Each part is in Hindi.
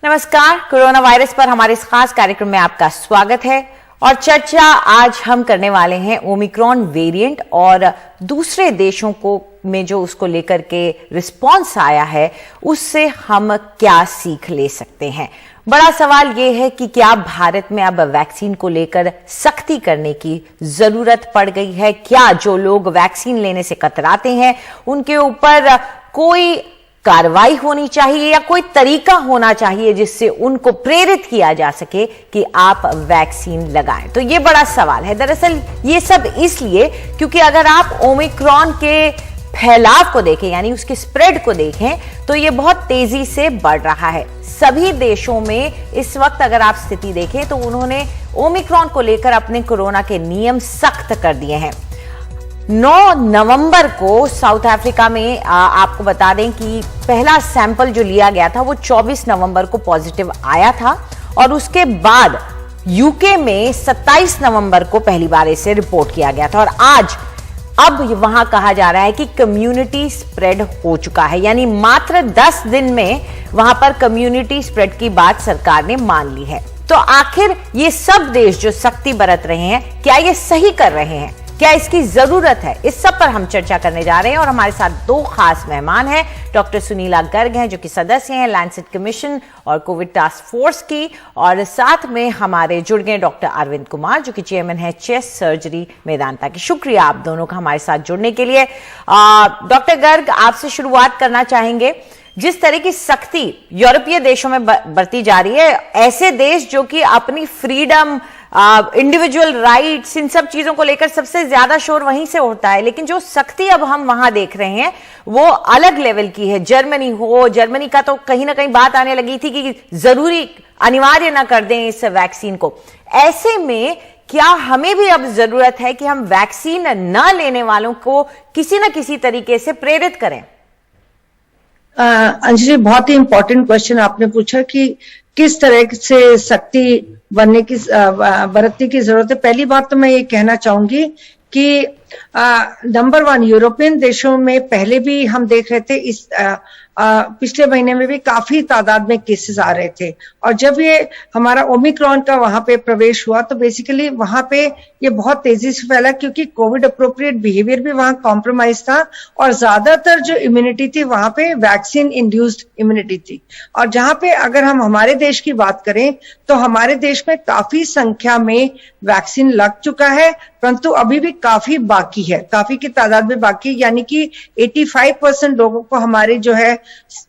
नमस्कार, कोरोना वायरस पर हमारे इस खास कार्यक्रम में आपका स्वागत है और चर्चा आज हम करने वाले हैं ओमिक्रॉन वेरिएंट और दूसरे देशों को में जो उसको लेकर के रिस्पांस आया है उससे हम क्या सीख ले सकते हैं। बड़ा सवाल यह है कि क्या भारत में अब वैक्सीन को लेकर सख्ती करने की जरूरत पड़ गई है? क्या जो लोग वैक्सीन लेने से कतराते हैं उनके ऊपर कोई कार्रवाई होनी चाहिए या कोई तरीका होना चाहिए जिससे उनको प्रेरित किया जा सके कि आप वैक्सीन लगाएं? तो ये बड़ा सवाल है। दरअसल ये सब इसलिए क्योंकि अगर आप ओमिक्रॉन के फैलाव को देखें यानी उसके स्प्रेड को देखें तो ये बहुत तेजी से बढ़ रहा है। सभी देशों में इस वक्त अगर आप स्थिति देखें तो उन्होंने ओमिक्रॉन को लेकर अपने कोरोना के नियम सख्त कर दिए हैं। 9 नवंबर को साउथ अफ्रीका में आपको बता दें कि पहला सैंपल जो लिया गया था वो 24 नवंबर को पॉजिटिव आया था और उसके बाद यूके में 27 नवंबर को पहली बार इसे रिपोर्ट किया गया था और आज अब वहां कहा जा रहा है कि कम्युनिटी स्प्रेड हो चुका है, यानी मात्र 10 दिन में वहां पर कम्युनिटी स्प्रेड की बात सरकार ने मान ली है। तो आखिर ये सब देश जो सख्ती बरत रहे हैं, क्या ये सही कर रहे हैं? क्या इसकी जरूरत है? इस सब पर हम चर्चा करने जा रहे हैं और हमारे साथ 2 खास मेहमान हैं। डॉक्टर सुनीला गर्ग हैं जो कि सदस्य हैं लैंसेट कमीशन और कोविड टास्क फोर्स की, और साथ में हमारे जुड़ गए डॉक्टर अरविंद कुमार जो कि चेयरमैन है चेस्ट सर्जरी मेदांता की। शुक्रिया आप दोनों का हमारे साथ जुड़ने के लिए। डॉक्टर गर्ग, आपसे शुरुआत करना चाहेंगे। जिस तरह की सख्ती यूरोपीय देशों में बरती जा रही है, ऐसे देश जो कि अपनी फ्रीडम, इंडिविजुअल राइट्स, इन सब चीजों को लेकर सबसे ज्यादा शोर वहीं से होता है, लेकिन जो सख्ती अब हम वहां देख रहे हैं वो अलग लेवल की है। जर्मनी का तो कहीं ना कहीं बात आने लगी थी कि जरूरी अनिवार्य ना कर दें इस वैक्सीन को। ऐसे में क्या हमें भी अब जरूरत है कि हम वैक्सीन न लेने वालों को किसी न किसी तरीके से प्रेरित करें? अंजलि, बहुत ही इंपॉर्टेंट क्वेश्चन आपने पूछा कि किस तरह से सख्ती बरतने की जरूरत है। पहली बात तो मैं ये कहना चाहूंगी कि नंबर 1 यूरोपियन देशों में पहले भी हम देख रहे थे, इस पिछले महीने में भी काफी तादाद में केसेस आ रहे थे और जब ये हमारा ओमिक्रॉन का वहां पे प्रवेश हुआ तो बेसिकली वहां पे ये बहुत तेजी से फैला क्योंकि कोविड अप्रोप्रिएट बिहेवियर भी वहां कॉम्प्रोमाइज था और ज्यादातर जो इम्यूनिटी थी वहां पे वैक्सीन इंड्यूस्ड इम्यूनिटी थी। और जहां पे अगर हम हमारे देश की बात करें तो हमारे देश में काफी संख्या में वैक्सीन लग चुका है, परंतु अभी भी काफी बाकी है, काफी की तादाद में बाकी, यानी कि 85% लोगों को हमारे जो है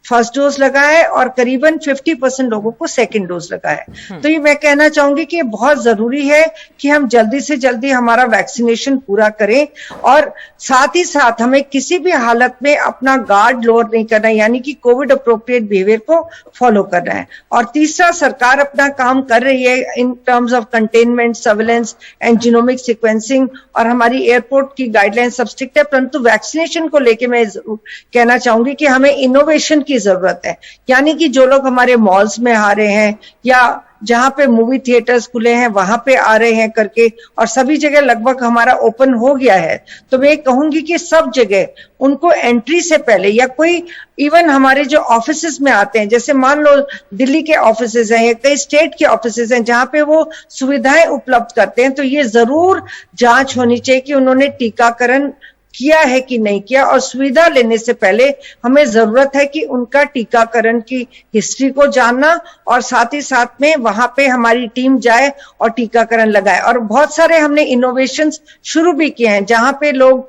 फर्स्ट डोज लगा है और करीबन 50% लोगों को सेकंड डोज लगा है। तो ये मैं कहना चाहूंगी कि बहुत जरूरी है कि हम जल्दी से जल्दी हमारा वैक्सीनेशन पूरा करें और साथ ही साथ हमें किसी भी हालत में अपना गार्ड लोअर नहीं करना है, यानी कि कोविड अप्रोप्रिएट बिहेवियर को फॉलो करना है। और तीसरा, सरकार अपना काम कर रही है in terms of containment, surveillance and genomic sequencing और हमारी एयरपोर्ट की गाइडलाइन सब स्ट्रिक्ट है, परंतु वैक्सीनेशन को लेके मैं जरूर कहना चाहूंगी कि हमें इनोवेशन की जरूरत है। यानी कि जो लोग हमारे मॉल्स में आ रहे हैं या जहां पे मूवी थिएटर्स खुले हैं वहां पे आ रहे हैं करके, और सभी जगह लगभग हमारा ओपन हो गया है, तो मैं कहूंगी कि सब जगह उनको एंट्री से पहले या कोई इवन हमारे जो ऑफिसेज में आते हैं, जैसे मान लो दिल्ली के ऑफिसेज हैं या कई स्टेट के ऑफिसेज हैं जहां पे वो सुविधाएं उपलब्ध करते हैं, तो ये जरूर जांच होनी चाहिए कि उन्होंने टीकाकरण किया है कि नहीं किया। और सुविधा लेने से पहले हमें जरूरत है कि उनका टीकाकरण की हिस्ट्री को जानना और साथ ही साथ में वहां पे हमारी टीम जाए और टीकाकरण लगाए। और बहुत सारे हमने इनोवेशंस शुरू भी किए हैं जहां पे लोग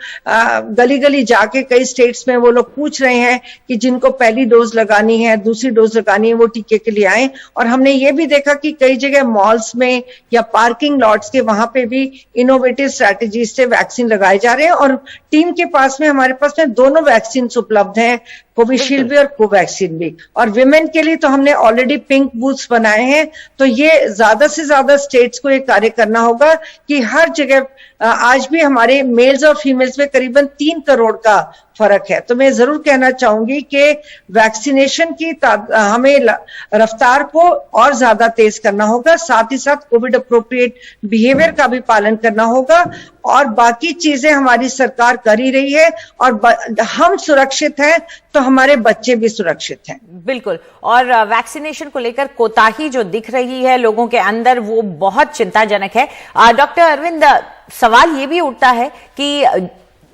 गली गली जाके कई स्टेट्स में वो लोग पूछ रहे हैं कि जिनको पहली डोज लगानी है, दूसरी डोज लगानी है, वो टीके के लिए आए। और हमने ये भी देखा कि कई जगह मॉल्स में या पार्किंग लॉट्स के वहां पे भी इनोवेटिव स्ट्रैटेजीज से वैक्सीन लगाए जा रहे हैं और टीम के पास में हमारे पास में दोनों वैक्सीन उपलब्ध हैं, कोविशील्ड भी और कोवैक्सीन भी। और विमेन के लिए तो हमने ऑलरेडी पिंक बूथ्स बनाए हैं। तो ये ज्यादा से ज्यादा स्टेट्स को ये कार्य करना होगा कि हर जगह आज भी हमारे मेल्स और फीमेल्स में करीबन 3 करोड़ का फर्क है। तो मैं जरूर कहना चाहूंगी कि वैक्सीनेशन की हमें रफ्तार को और ज्यादा तेज करना होगा, साथ ही साथ कोविड अप्रोप्रिएट बिहेवियर का भी पालन करना होगा और बाकी चीजें हमारी सरकार कर ही रही है और हम सुरक्षित हैं तो हमारे बच्चे भी सुरक्षित हैं। बिल्कुल। और वैक्सीनेशन को लेकर कोताही जो दिख रही है लोगों के अंदर, वो बहुत चिंताजनक है। डॉक्टर अरविंद, सवाल ये भी उठता है कि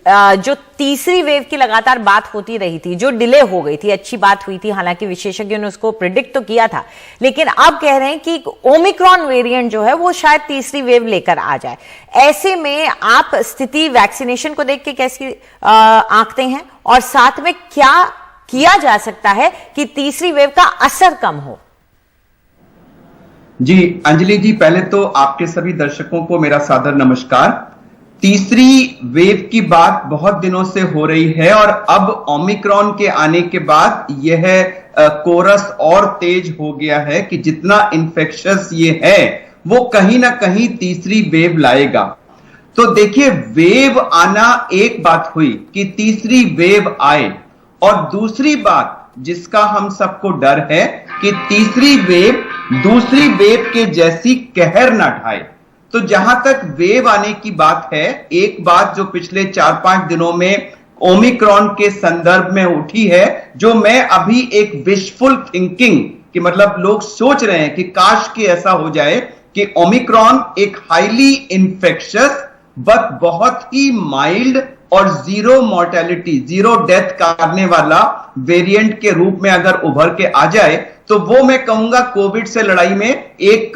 जो तीसरी वेव की लगातार बात होती रही थी, जो डिले हो गई थी, अच्छी बात हुई थी, हालांकि विशेषज्ञों ने उसको प्रिडिक्ट तो किया था, लेकिन अब कह रहे हैं कि ओमिक्रॉन वेरिएंट जो है वो शायद तीसरी वेव लेकर आ जाए। ऐसे में आप स्थिति वैक्सीनेशन को देख के कैसी आंकते हैं, और साथ में क्या किया जा सकता है कि तीसरी वेव का असर कम हो? जी अंजलि जी, पहले तो आपके सभी दर्शकों को मेरा सादर नमस्कार। तीसरी वेव की बात बहुत दिनों से हो रही है और अब ओमिक्रॉन के आने के बाद यह कोरस और तेज हो गया है कि जितना इन्फेक्शस ये है वो कहीं ना कहीं तीसरी वेव लाएगा। तो देखिए, वेव आना एक बात हुई कि तीसरी वेव आए, और दूसरी बात जिसका हम सबको डर है कि तीसरी वेव दूसरी वेव के जैसी कहर ना ढाए। तो जहां तक वेव आने की बात है, एक बात जो पिछले 4-5 दिनों में ओमिक्रॉन के संदर्भ में उठी है, जो मैं अभी एक विशफुल थिंकिंग कि मतलब लोग सोच रहे हैं कि काश कि ऐसा हो जाए कि ओमिक्रॉन एक हाईली इन्फेक्शियस बट बहुत ही माइल्ड और जीरो मॉर्टेलिटी, जीरो डेथ करने वाला वेरिएंट के रूप में अगर उभर के आ जाए, तो वो मैं कहूंगा कोविड से लड़ाई में एक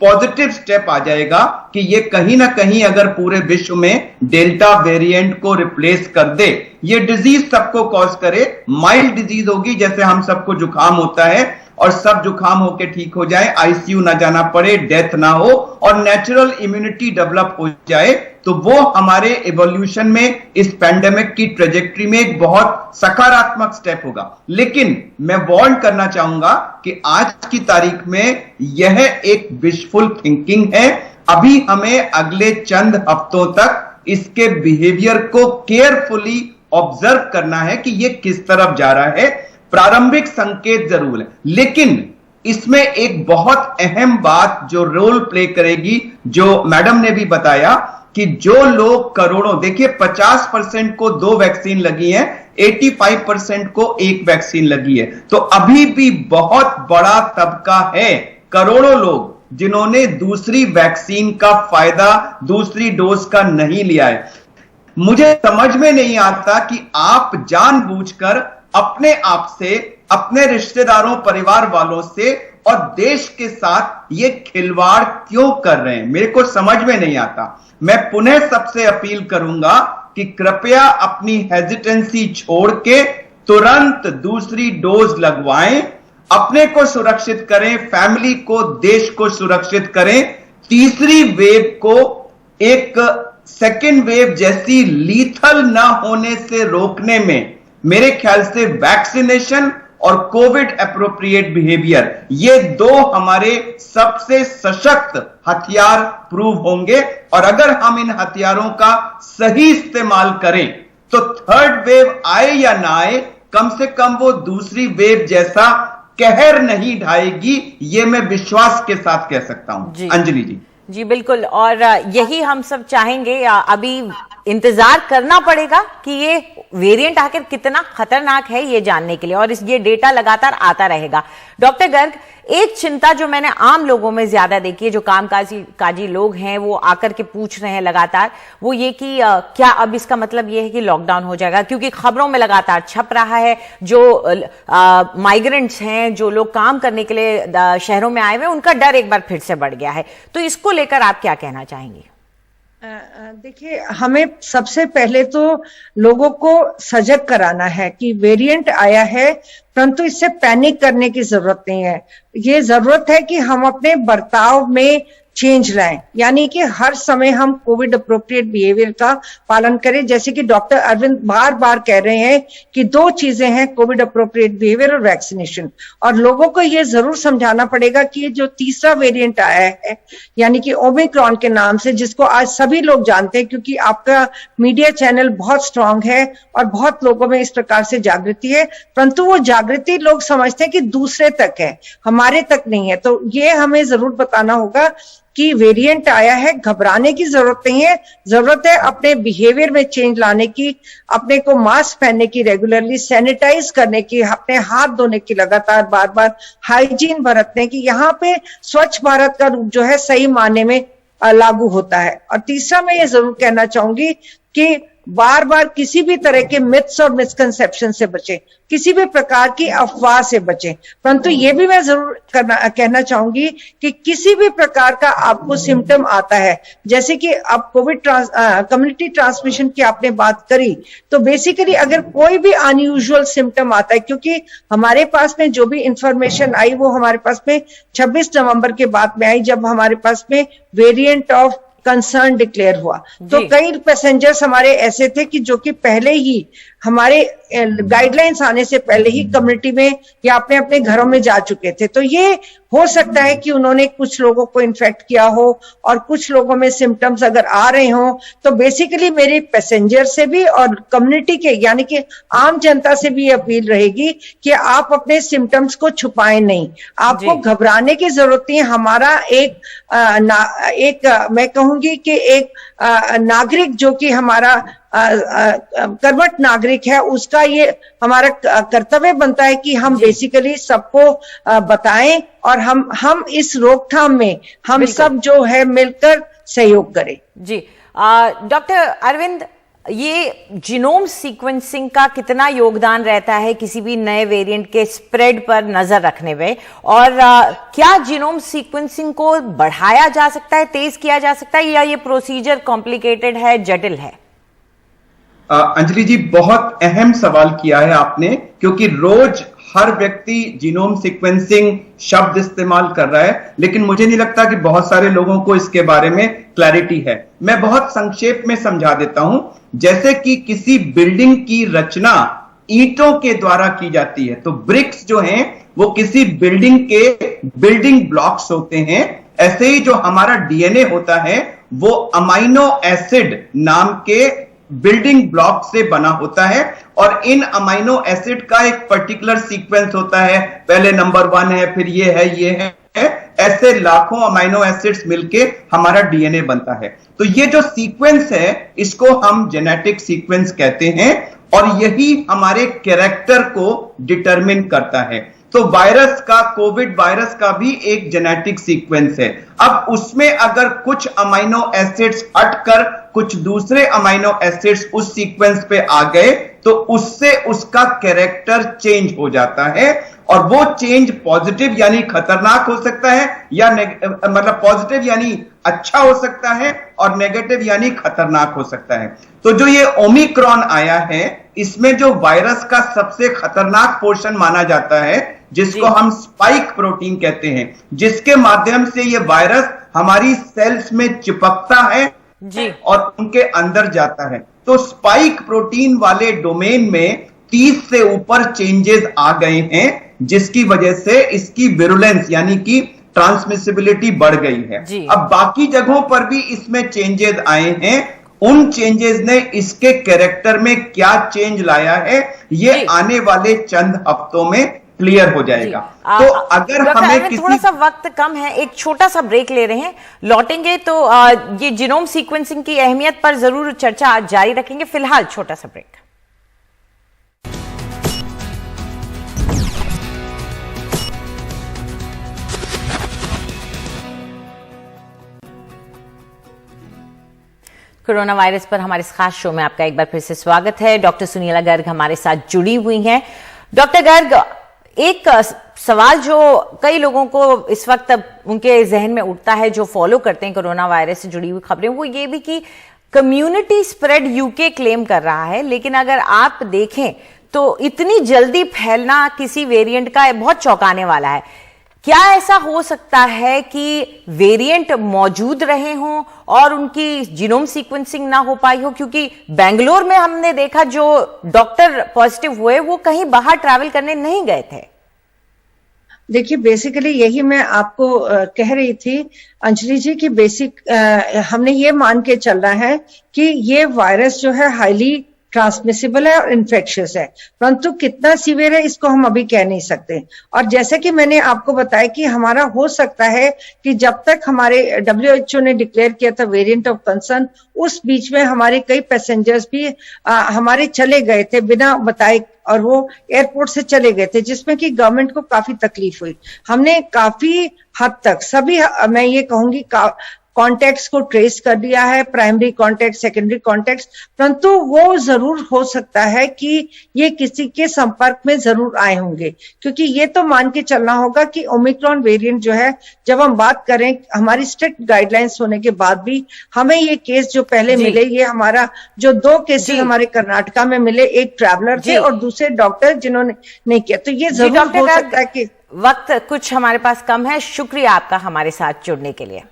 पॉजिटिव स्टेप आ जाएगा कि ये कहीं ना कहीं अगर पूरे विश्व में डेल्टा वेरिएंट को रिप्लेस कर दे, ये डिजीज सबको कॉज करे, माइल्ड डिजीज होगी, जैसे हम सबको जुकाम होता है और सब जुकाम होके ठीक हो जाए, आईसीयू ना जाना पड़े, डेथ ना हो और नेचुरल इम्यूनिटी डेवलप हो जाए, तो वो हमारे इवोल्यूशन में इस पैंडेमिक की ट्रेजेक्ट्री में एक बहुत सकारात्मक स्टेप होगा। लेकिन मैं वार्न करना चाहूंगा कि आज की तारीख में यह एक विशफुल थिंकिंग है। अभी हमें अगले चंद हफ्तों तक इसके बिहेवियर को केयरफुली ऑब्जर्व करना है कि यह किस तरफ जा रहा है। प्रारंभिक संकेत जरूर है, लेकिन इसमें एक बहुत अहम बात जो रोल प्ले करेगी, जो मैडम ने भी बताया कि जो लोग करोड़ों, देखिए 50% को 2 वैक्सीन लगी है, 85% को 1 वैक्सीन लगी है, तो अभी भी बहुत बड़ा तबका है, करोड़ों लोग जिन्होंने दूसरी वैक्सीन का फायदा, दूसरी डोज का नहीं लिया है। मुझे समझ में नहीं आता कि आप जानबूझकर अपने आप से, अपने रिश्तेदारों, परिवार वालों से और देश के साथ ये खिलवाड़ क्यों कर रहे हैं, मेरे को समझ में नहीं आता। मैं पुनः सबसे अपील करूंगा कि कृपया अपनी हेजिटेंसी छोड़ के तुरंत दूसरी डोज लगवाएं, अपने को सुरक्षित करें, फैमिली को, देश को सुरक्षित करें। तीसरी वेव को एक सेकेंड वेव जैसी लीथल ना होने से रोकने में मेरे ख्याल से वैक्सीनेशन और कोविड एप्रोप्रिएट बिहेवियर, ये 2 हमारे सबसे सशक्त हथियार प्रूव होंगे। और अगर हम इन हथियारों का सही इस्तेमाल करें तो थर्ड वेव आए या ना आए, कम से कम वो दूसरी वेव जैसा कहर नहीं ढाएगी, ये मैं विश्वास के साथ कह सकता हूं। अंजलि जी। जी बिल्कुल, और यही हम सब चाहेंगे। अभी इंतजार करना पड़ेगा कि ये वेरिएंट आखिर कितना खतरनाक है ये जानने के लिए, और ये डेटा लगातार आता रहेगा। डॉक्टर गर्ग, एक चिंता जो मैंने आम लोगों में ज्यादा देखी है, जो काजी लोग हैं वो आकर के पूछ रहे हैं लगातार, वो ये कि क्या अब इसका मतलब ये है कि लॉकडाउन हो जाएगा, क्योंकि खबरों में लगातार छप रहा है जो माइग्रेंट्स हैं, जो लोग काम करने के लिए शहरों में आए हुए, उनका डर एक बार फिर से बढ़ गया है। तो इसको लेकर आप क्या कहना चाहेंगे? देखिए, हमें सबसे पहले तो लोगों को सजग कराना है कि वेरिएंट आया है, परंतु इससे पैनिक करने की जरूरत नहीं है। ये जरूरत है कि हम अपने बर्ताव में चेंज लाएं, यानी कि हर समय हम कोविड अप्रोप्रिएट बिहेवियर का पालन करें। जैसे कि डॉक्टर अरविंद बार बार कह रहे हैं कि 2 चीजें हैं, कोविड अप्रोप्रिएट बिहेवियर और वैक्सीनेशन। और लोगों को ये जरूर समझाना पड़ेगा कि ये जो तीसरा वेरिएंट आया है, यानी कि ओमिक्रॉन के नाम से, जिसको आज सभी लोग जानते हैं क्योंकि आपका मीडिया चैनल बहुत स्ट्रांग है और बहुत लोगों में इस प्रकार से जागृति है, परंतु वो जागृति लोग समझते हैं कि दूसरे तक है, हमारे तक नहीं है। तो ये हमें जरूर बताना होगा कि वेरिएंट आया है, घबराने की जरूरत नहीं है। जरूरत है अपने बिहेवियर में चेंज लाने की, अपने को मास्क पहनने की, रेगुलरली सैनिटाइज करने की, अपने हाथ धोने की, लगातार बार बार हाइजीन बरतने की। यहाँ पे स्वच्छ भारत का रूप जो है सही मायने में लागू होता है। और तीसरा मैं ये जरूर कहना चाहूंगी कि बार बार किसी भी तरह के मिथ्स और मिसकंसेप्शन से बचें, किसी भी प्रकार की अफवाह से बचें। परंतु ये भी मैं जरूर कहना चाहूंगी कि किसी भी प्रकार का आपको सिम्टम आता है, जैसे कि अब कोविड कम्युनिटी ट्रांसमिशन की आपने बात करी, तो बेसिकली अगर कोई भी अनयूजुअल सिम्टम आता है, क्योंकि हमारे पास में जो भी इंफॉर्मेशन आई वो हमारे पास में 26 नवंबर के बाद में आई, जब हमारे पास में वेरिएंट ऑफ कंसर्न डिक्लेयर हुआ। तो कई पैसेंजर्स हमारे ऐसे थे कि जो कि पहले ही हमारे गाइडलाइंस आने से पहले ही कम्युनिटी में या अपने अपने घरों में जा चुके थे। तो ये हो सकता है कि उन्होंने कुछ लोगों को इन्फेक्ट किया हो और कुछ लोगों में सिम्टम्स अगर आ रहे हो, तो बेसिकली मेरे पैसेंजर से भी और कम्युनिटी के यानी कि आम जनता से भी अपील रहेगी कि आप अपने सिम्टम्स को छुपाएं नहीं, आपको घबराने की जरूरत नहीं है। हमारा एक मैं कहूंगी कि एक नागरिक जो कि हमारा कर्मठ नागरिक है, उसका ये हमारा कर्तव्य बनता है कि हम बेसिकली सबको बताएं और हम इस रोकथाम में हम सब जो है मिलकर सहयोग करें। जी डॉक्टर अरविंद, ये जीनोम सीक्वेंसिंग का कितना योगदान रहता है किसी भी नए वेरिएंट के स्प्रेड पर नजर रखने में, और क्या जीनोम सीक्वेंसिंग को बढ़ाया जा सकता है, तेज किया जा सकता है, या ये प्रोसीजर कॉम्प्लिकेटेड है, जटिल है? अंजलि जी, बहुत अहम सवाल किया है आपने, क्योंकि रोज हर व्यक्ति जीनोम सीक्वेंसिंग शब्द इस्तेमाल कर रहा है, लेकिन मुझे नहीं लगता कि बहुत सारे लोगों को इसके बारे में क्लैरिटी है। मैं बहुत संक्षेप में समझा देता हूं। जैसे कि किसी बिल्डिंग की रचना ईंटों के द्वारा की जाती है, तो ब्रिक्स जो हैं वो किसी बिल्डिंग के बिल्डिंग ब्लॉक्स होते हैं। ऐसे ही जो हमारा डीएनए होता है वो अमाइनो एसिड नाम के बिल्डिंग ब्लॉक से बना होता है, और इन अमाइनो एसिड का एक पर्टिकुलर सीक्वेंस होता है। पहले नंबर 1 है, फिर ये है, ऐसे लाखों अमाइनो एसिड्स मिलके हमारा डीएनए बनता है। तो ये जो सीक्वेंस है इसको हम जेनेटिक सीक्वेंस कहते हैं, और यही हमारे कैरेक्टर को डिटरमिन करता है। तो वायरस का, कोविड वायरस का भी एक जेनेटिक सीक्वेंस है। अब उसमें अगर कुछ अमाइनो एसिड्स हटकर कुछ दूसरे अमाइनो एसिड्स उस सीक्वेंस पे आ गए, तो उससे उसका कैरेक्टर चेंज हो जाता है, और वो चेंज पॉजिटिव यानी खतरनाक हो सकता है, या मतलब पॉजिटिव यानी अच्छा हो सकता है, और नेगेटिव यानी खतरनाक हो सकता है। तो जो ये ओमिक्रॉन आया है, इसमें जो वायरस का सबसे खतरनाक पोर्शन माना जाता है, जिसको हम स्पाइक प्रोटीन कहते हैं, जिसके माध्यम से ये वायरस हमारी सेल्स में चिपकता है जी, और उनके अंदर जाता है। तो स्पाइक प्रोटीन वाले डोमेन में 30 से ऊपर चेंजेस आ गए हैं, जिसकी वजह से इसकी विरुलेंस यानी कि ट्रांसमिसिबिलिटी बढ़ गई है। अब बाकी जगहों पर भी इसमें चेंजेस आए हैं। उन चेंजेस ने इसके कैरेक्टर में क्या चेंज लाया है, ये आने वाले चंद हफ्तों में क्लियर हो जाएगा। तो अगर हमें थोड़ा सा वक्त कम है, एक छोटा सा ब्रेक ले रहे हैं, लौटेंगे तो ये जीनोम सीक्वेंसिंग की अहमियत पर जरूर चर्चा आज जारी रखेंगे। फिलहाल छोटा सा ब्रेक। कोरोना वायरस पर हमारे इस खास शो में आपका एक बार फिर से स्वागत है। डॉक्टर सुनीला गर्ग हमारे साथ जुड़ी हुई हैं। डॉक्टर गर्ग, एक सवाल जो कई लोगों को इस वक्त उनके जहन में उठता है, जो फॉलो करते हैं कोरोना वायरस से जुड़ी हुई खबरें, वो ये भी कि कम्युनिटी स्प्रेड यूके क्लेम कर रहा है, लेकिन अगर आप देखें तो इतनी जल्दी फैलना किसी वेरिएंट का बहुत चौंकाने वाला है। क्या ऐसा हो सकता है कि वेरिएंट मौजूद रहे हों और उनकी जीनोम सीक्वेंसिंग ना हो पाई हो? क्योंकि बेंगलोर में हमने देखा जो डॉक्टर पॉजिटिव हुए वो कहीं बाहर ट्रैवल करने नहीं गए थे। देखिए, बेसिकली यही मैं आपको कह रही थी अंजलि जी की हमने ये मान के चलना है कि ये वायरस जो है हाईली ट्रांसमिसिबल है और इन्फेक्शियस है, परंतु कितना सीवियर है इसको हम अभी कह नहीं सकते। और जैसे कि मैंने आपको बताया कि हमारा हो सकता है कि जब तक हमारे WHO ने डिक्लेयर किया था वेरिएंट ऑफ कंसर्न, उस बीच में हमारे कई पैसेंजर्स भी हमारे चले गए थे बिना बताए, और वो एयरपोर्ट से चले गए थे, जिसमें कि गवर्नमेंट को काफी तकलीफ हुई। हमने काफी हद तक सभी, मैं ये कहूंगी, कॉन्टेक्ट्स को ट्रेस कर दिया है, प्राइमरी कॉन्टेक्ट, सेकेंडरी कॉन्टेक्ट, परंतु वो जरूर हो सकता है कि ये किसी के संपर्क में जरूर आए होंगे, क्योंकि ये तो मान के चलना होगा कि ओमिक्रॉन वेरिएंट जो है, जब हम बात करें हमारी स्ट्रिक्ट गाइडलाइंस होने के बाद भी हमें ये केस जो पहले मिले, ये हमारा जो 2 केसेस हमारे कर्नाटका में मिले, एक ट्रैवलर थे और दूसरे डॉक्टर जिन्होंने नहीं किया, तो ये जरूर हो सकता है कि वक्त कुछ हमारे पास कम है। शुक्रिया आपका हमारे साथ जुड़ने के लिए।